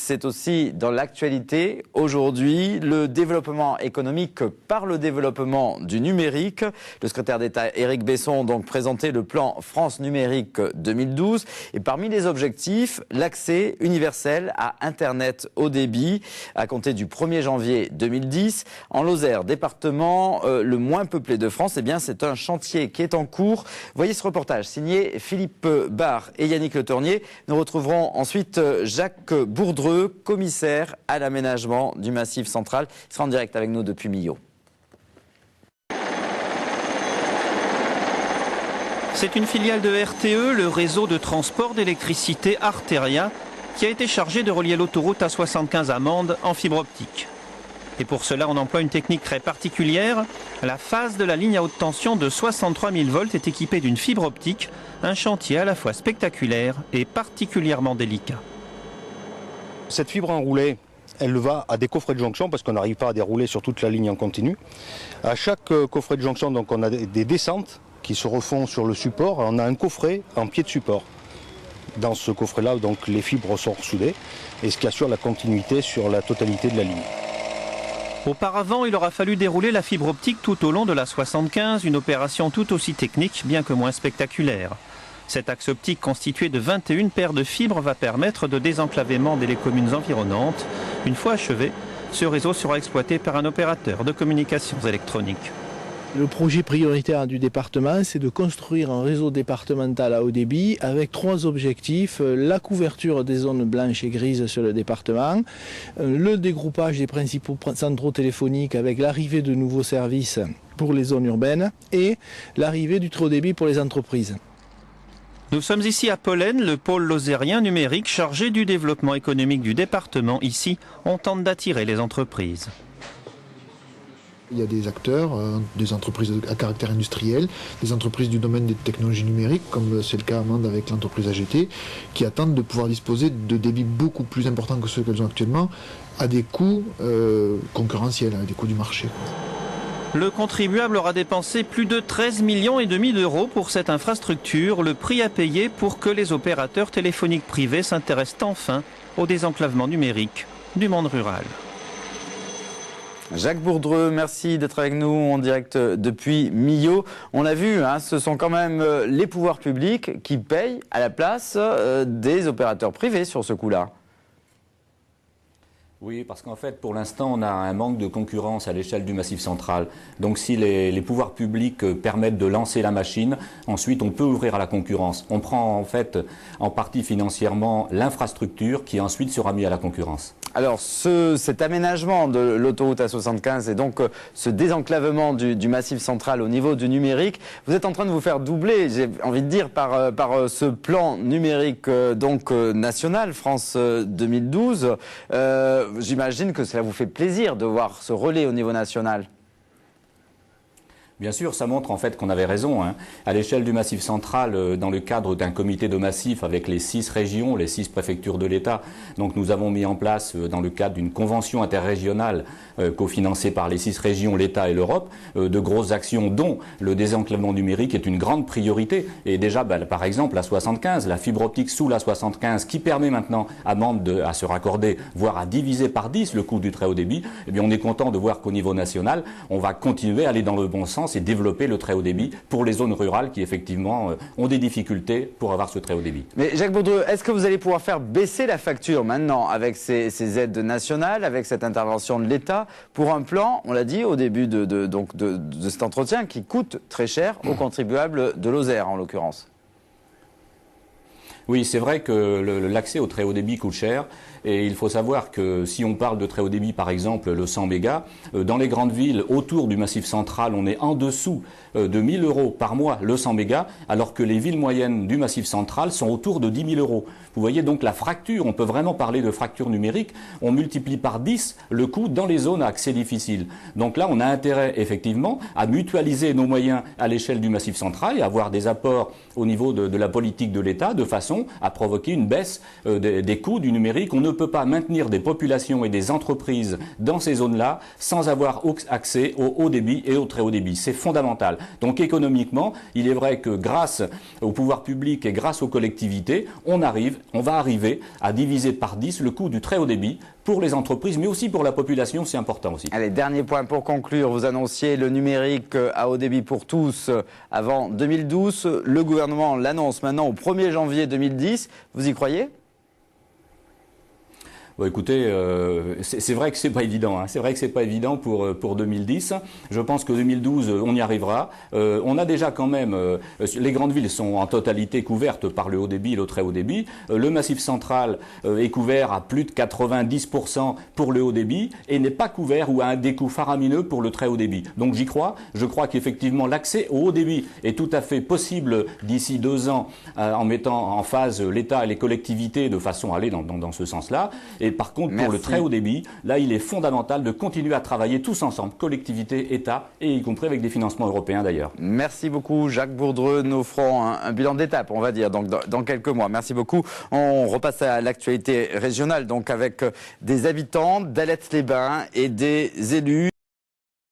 c'est aussi dans l'actualité aujourd'hui, le développement économique par le développement du numérique. Le secrétaire d'État Éric Besson a donc présenté le plan France numérique 2012 et parmi les objectifs, l'accès universel à Internet haut débit à compter du 1er janvier 2010. En Lozère, département le moins peuplé de France, eh bien c'est un chantier qui est en cours. Voyez ce reportage signé Philippe Barre et Yannick Le Tournier. Nous retrouverons ensuite Jacques Bourdreux, commissaire à l'aménagement du Massif central. Il sera en direct avec nous depuis Millau. C'est une filiale de RTE, le réseau de transport d'électricité Arteria, qui a été chargé de relier l'autoroute A75 à Mende en fibre optique. Et pour cela, on emploie une technique très particulière. La phase de la ligne à haute tension de 63 000 volts est équipée d'une fibre optique, un chantier à la fois spectaculaire et particulièrement délicat. Cette fibre enroulée, elle va à des coffrets de jonction parce qu'on n'arrive pas à dérouler sur toute la ligne en continu. À chaque coffret de jonction, donc, on a des descentes qui se refont sur le support. On a un coffret en pied de support. Dans ce coffret-là, donc, les fibres sont soudées et ce qui assure la continuité sur la totalité de la ligne. Auparavant, il aura fallu dérouler la fibre optique tout au long de la 75, une opération tout aussi technique, bien que moins spectaculaire. Cet axe optique constitué de 21 paires de fibres va permettre de désenclavement des communes environnantes. Une fois achevé, ce réseau sera exploité par un opérateur de communications électroniques. Le projet prioritaire du département, c'est de construire un réseau départemental à haut débit avec 3 objectifs. La couverture des zones blanches et grises sur le département, le dégroupage des principaux centraux téléphoniques avec l'arrivée de nouveaux services pour les zones urbaines et l'arrivée du très haut débit pour les entreprises. Nous sommes ici à Pollen, le pôle lozérien numérique chargé du développement économique du département. Ici, on tente d'attirer les entreprises. Il y a des acteurs, des entreprises à caractère industriel, des entreprises du domaine des technologies numériques, comme c'est le cas à Mende avec l'entreprise AGT, qui attendent de pouvoir disposer de débits beaucoup plus importants que ceux qu'elles ont actuellement, à des coûts concurrentiels, à des coûts du marché. Le contribuable aura dépensé plus de 13,5 millions d'euros pour cette infrastructure, le prix à payer pour que les opérateurs téléphoniques privés s'intéressent enfin au désenclavement numérique du monde rural. Jacques Bourdreux, merci d'être avec nous en direct depuis Millau. On l'a vu, ce sont quand même les pouvoirs publics qui payent à la place des opérateurs privés sur ce coup-là. Oui, parce qu'en fait, pour l'instant, on a un manque de concurrence à l'échelle du Massif central. Donc si les pouvoirs publics permettent de lancer la machine, ensuite on peut ouvrir à la concurrence. On prend en fait en partie financièrement l'infrastructure qui ensuite sera mise à la concurrence. Alors cet aménagement de l'autoroute A75 et donc ce désenclavement du Massif central au niveau du numérique, vous êtes en train de vous faire doubler, j'ai envie de dire, par ce plan numérique national, France 2012. J'imagine que cela vous fait plaisir de voir ce relais au niveau national. Bien sûr, ça montre en fait qu'on avait raison. À l'échelle du Massif central, dans le cadre d'un comité de massif avec les 6 régions, les 6 préfectures de l'État, donc nous avons mis en place, dans le cadre d'une convention interrégionale cofinancée par les 6 régions, l'État et l'Europe, de grosses actions dont le désenclavement numérique est une grande priorité. Et déjà, par exemple, la 75, la fibre optique sous la 75 qui permet maintenant à Mende à se raccorder, voire à diviser par 10 le coût du très haut débit, eh bien on est content de voir qu'au niveau national, on va continuer à aller dans le bon sens et développer le très haut débit pour les zones rurales qui effectivement ont des difficultés pour avoir ce très haut débit. Mais Jacques Bourdreux, est-ce que vous allez pouvoir faire baisser la facture maintenant avec ces aides nationales, avec cette intervention de l'État pour un plan, on l'a dit au début de cet entretien, qui coûte très cher aux contribuables de Lozère en l'occurrence? Oui, c'est vrai que l'accès au très haut débit coûte cher. Et il faut savoir que si on parle de très haut débit, par exemple, le 100 mégas, dans les grandes villes autour du Massif central, on est en dessous de 1 000 € par mois le 100 mégas, alors que les villes moyennes du Massif central sont autour de 10 000 €. Vous voyez donc la fracture, on peut vraiment parler de fracture numérique, on multiplie par 10 le coût dans les zones à accès difficile. Donc là, on a intérêt effectivement à mutualiser nos moyens à l'échelle du Massif central et avoir des apports au niveau de la politique de l'État, de façon façon à provoquer une baisse des coûts du numérique. On ne peut pas maintenir des populations et des entreprises dans ces zones-là sans avoir accès au haut débit et au très haut débit. C'est fondamental. Donc économiquement, il est vrai que grâce au pouvoir public et grâce aux collectivités, on va arriver à diviser par 10 le coût du très haut débit pour les entreprises, mais aussi pour la population, c'est important aussi. Allez, dernier point pour conclure. Vous annonciez le numérique à haut débit pour tous avant 2012. Le gouvernement l'annonce maintenant au 1er janvier 2010. Vous y croyez ? Bon, écoutez, c'est vrai que c'est pas évident. C'est vrai que c'est pas évident pour 2010. Je pense que 2012, on y arrivera. On a déjà quand même, les grandes villes sont en totalité couvertes par le haut débit et le très haut débit. Le Massif central est couvert à plus de 90% pour le haut débit et n'est pas couvert ou a un décoût faramineux pour le très haut débit. Donc j'y crois. Je crois qu'effectivement l'accès au haut débit est tout à fait possible d'ici 2 ans en mettant en phase l'État et les collectivités de façon à aller dans ce sens-là. Et par contre, pour le très haut débit, là, il est fondamental de continuer à travailler tous ensemble, collectivités, État, et y compris avec des financements européens d'ailleurs. Merci beaucoup, Jacques Bourdreux. Nous ferons un bilan d'étape, on va dire, donc dans quelques mois. Merci beaucoup. On repasse à l'actualité régionale, donc avec des habitants d'Aletz-les-Bains et des élus.